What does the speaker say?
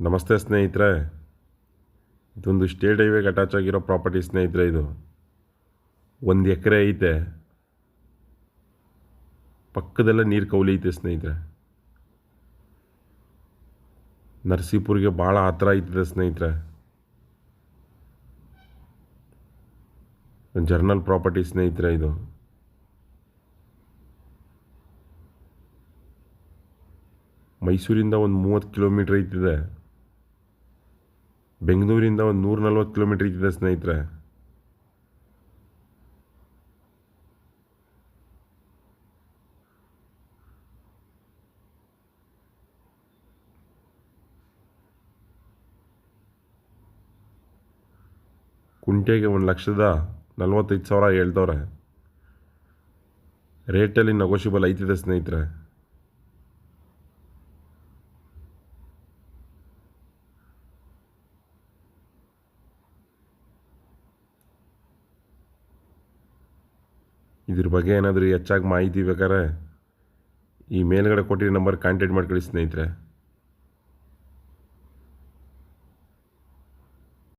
ನಮಸ್ತೆ ಸ್ನೇಹಿತರೆ, ಇದೊಂದು ಸ್ಟೇಟ್ ಹೈವೇಗೆ ಅಟ್ಯಾಚ್ ಆಗಿರೋ ಪ್ರಾಪರ್ಟಿ ಸ್ನೇಹಿತರೆ. ಇದು 1 ಎಕರೆ ಐತೆ. ಪಕ್ಕದಲ್ಲೇ ನೀರು ಕೌಲಿ ಐತೆ ಸ್ನೇಹಿತರೆ. ನರಸೀಪುರ್ಗೆ ಭಾಳ ಹತ್ರ ಐತಿದೆ ಸ್ನೇಹಿತರೆ. ಜರ್ನಲ್ ಪ್ರಾಪರ್ಟಿ ಸ್ನೇಹಿತರೆ. ಇದು ಮೈಸೂರಿಂದ ಒಂದು 30 ಕಿಲೋಮೀಟ್ರ್ ಐತಿದೆ. ಬೆಂಗಳೂರಿಂದ ಒಂದು 140 ಕಿಲೋಮೀಟ್ರ್ ಐತಿದೆ ಸ್ನೇಹಿತರೆ. ಕುಂಟೆಗೆ 1,45,000 ಹೇಳ್ತವ್ರೆ. ರೇಟಲ್ಲಿ ನೆಗೋಷಿಯಬಲ್ ಐತಿದೆ ಸ್ನೇಹಿತರೆ. ಇದ್ರ ಬಗ್ಗೆ ಏನಾದರೂ ಹೆಚ್ಚಾಗಿ ಮಾಹಿತಿ ಬೇಕಾದ್ರೆ ಈ ಮೇಲ್ಗಡೆ ಕೊಟ್ಟಿರೋ ನಂಬರ್ ಕಾಂಟ್ಯಾಕ್ಟ್ ಮಾಡ್ಕೊಳ್ಳಿ ಸ್ನೇಹಿತರೆ.